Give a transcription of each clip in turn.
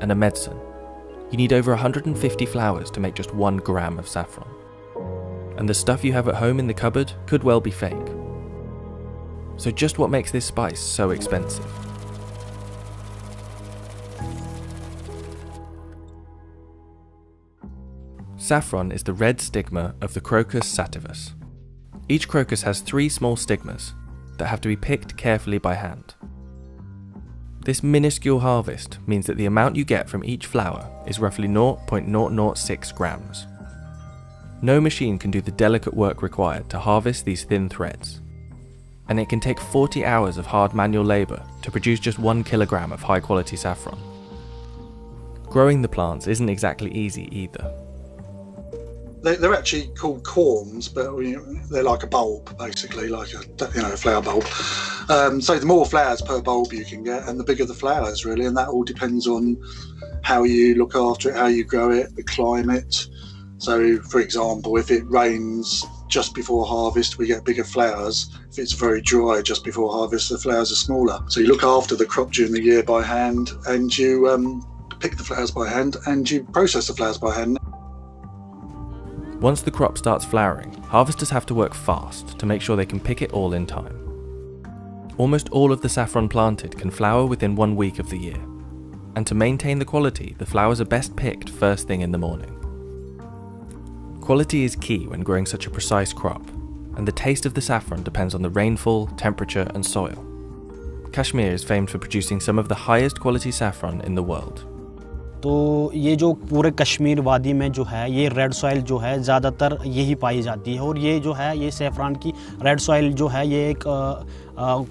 and a medicine, you need over 150 flowers to make just 1 gram of saffron. And the stuff you have at home in the cupboard could well be fake. So just what makes this spice so expensive? Saffron is the red stigma of the Crocus sativus. Each crocus has 3 small stigmas that have to be picked carefully by hand. This minuscule harvest means that the amount you get from each flower is roughly 0.006 grams. No machine can do the delicate work required to harvest these thin threads, and it can take 40 hours of hard manual labour to produce just 1 kilogram of high quality saffron. Growing the plants isn't exactly easy either. They're actually called corms, but they're like a bulb, basically, like a flower bulb. So the more flowers per bulb you can get, and the bigger the flowers, really, and that all depends on how you look after it, how you grow it, the climate. So, for example, if it rains just before harvest, we get bigger flowers. If it's very dry just before harvest, the flowers are smaller. So you look after the crop during the year by hand, and you pick the flowers by hand, and you process the flowers by hand. Once the crop starts flowering, harvesters have to work fast to make sure they can pick it all in time. Almost all of the saffron planted can flower within 1 week of the year, and to maintain the quality, the flowers are best picked first thing in the morning. Quality is key when growing such a precise crop, and the taste of the saffron depends on the rainfall, temperature and soil. Kashmir is famed for producing some of the highest quality saffron in the world. तो ये जो पूरे कश्मीर वादी में जो है ये red soil जो है ज़्यादातर यही पाई जाती है, और ये जो है ये सैफरान की रेड सॉइल जो है ये एक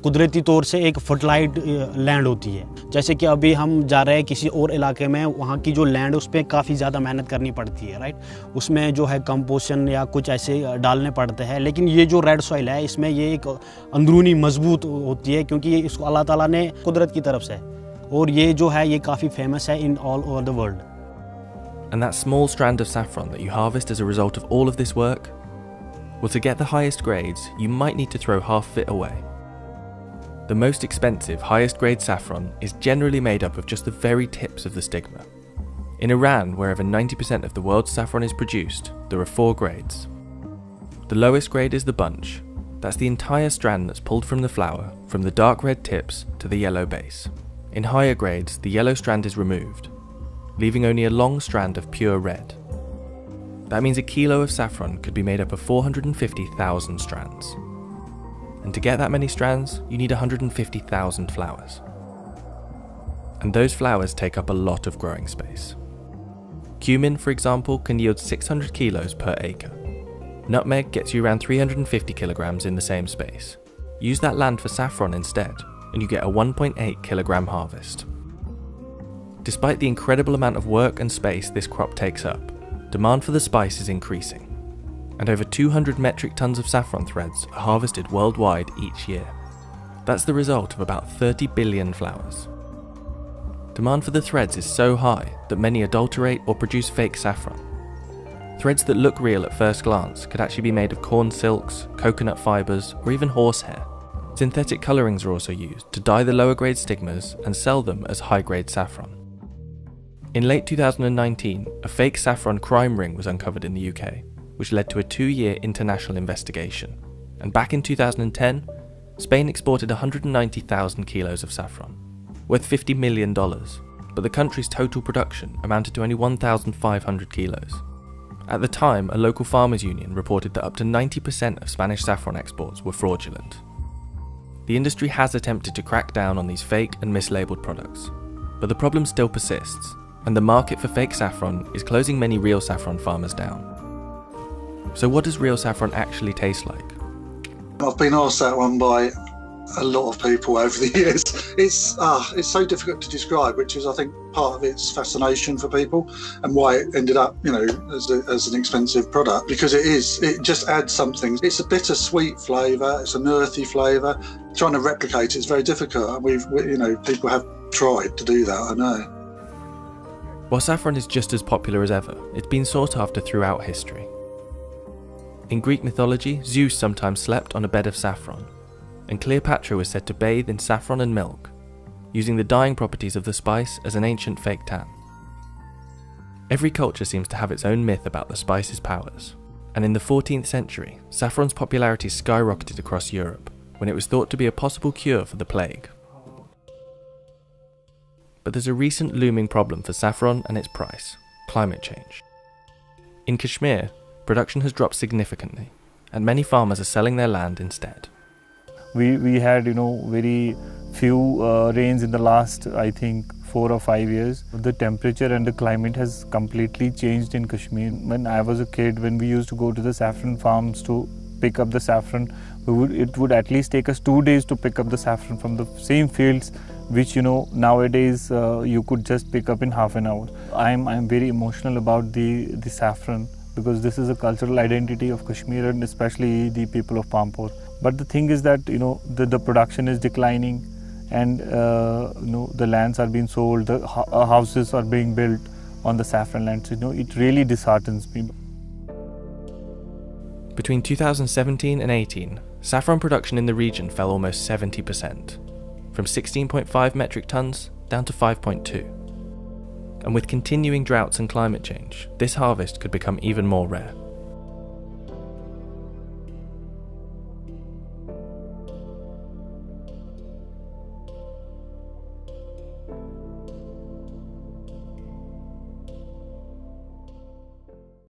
कुदरती तौर से एक फर्टिलाइज्ड लैंड होती है। जैसे कि अभी हम जा रहे हैं किसी और इलाके में, वहाँ की जो लैंड उस पर काफ़ी ज़्यादा मेहनत करनी पड़ती है, राइट। उसमें जो है कंपोजिशन या कुछ ऐसे डालने पड़ते हैं, लेकिन ये जो रेड सॉइल है इसमें ये एक अंदरूनी मजबूत होती है, क्योंकि ये इसको अल्लाह ताला ने कुदरत की तरफ से, और ये जो है ये काफ़ी फेमस है in all over the world. And that small strand of saffron that you harvest as a result of all of this work? Well, to get the highest grades, you might need to throw half of it away. The most expensive, highest grade saffron is generally made up of just the very tips of the stigma. In Iran, where over 90% of the world's saffron is produced, there are 4 grades. The lowest grade is the bunch. That's the entire strand that's pulled from the flower, from the dark red tips to the yellow base. In higher grades, the yellow strand is removed, leaving only a long strand of pure red. That means a kilo of saffron could be made up of 450,000 strands. And to get that many strands, you need 150,000 flowers. And those flowers take up a lot of growing space. Cumin, for example, can yield 600 kilos per acre. Nutmeg gets you around 350 kilograms in the same space. Use that land for saffron instead, and you get a 1.8 kilogram harvest. Despite the incredible amount of work and space this crop takes up, demand for the spice is increasing, and over 200 metric tons of saffron threads are harvested worldwide each year. That's the result of about 30 billion flowers. Demand for the threads is so high that many adulterate or produce fake saffron. Threads that look real at first glance could actually be made of corn silks, coconut fibres, or even horsehair. Synthetic colourings are also used to dye the lower grade stigmas and sell them as high grade saffron. In late 2019, a fake saffron crime ring was uncovered in the UK, which led to a 2-year international investigation. And back in 2010, Spain exported 190,000 kilos of saffron, worth $50 million, but the country's total production amounted to only 1,500 kilos. At the time, a local farmers' union reported that up to 90% of Spanish saffron exports were fraudulent. The industry has attempted to crack down on these fake and mislabeled products, but the problem still persists, and the market for fake saffron is closing many real saffron farmers down. So what does real saffron actually taste like? I've been asked that one by a lot of people over the years. It's so difficult to describe, which is, I think, part of its fascination for people and why it ended up, as an expensive product, because it just adds something. It's a bittersweet flavour, it's an earthy flavour. Trying to replicate it's very difficult, and people have tried to do that, I know. While saffron is just as popular as ever, it's been sought after throughout history. In Greek mythology, Zeus sometimes slept on a bed of saffron, and Cleopatra was said to bathe in saffron and milk, using the dyeing properties of the spice as an ancient fake tan. Every culture seems to have its own myth about the spice's powers, and in the 14th century, saffron's popularity skyrocketed across Europe when it was thought to be a possible cure for the plague. But there's a recent looming problem for saffron and its price: climate change. In Kashmir, production has dropped significantly, and many farmers are selling their land instead. We had, very few rains in the last, I think, 4 or 5 years. The temperature and the climate has completely changed in Kashmir. When I was a kid, when we used to go to the saffron farms to pick up the saffron, it would at least take us 2 days to pick up the saffron from the same fields, which nowadays you could just pick up in half an hour. I'm very emotional about the saffron, because this is a cultural identity of Kashmir and especially the people of Pampore. But the thing is that the production is declining, and the lands are being sold, the houses are being built on the saffron lands. It really disheartens me. Between 2017 and 18, saffron production in the region fell almost 70%, from 16.5 metric tons down to 5.2. And with continuing droughts and climate change, this harvest could become even more rare.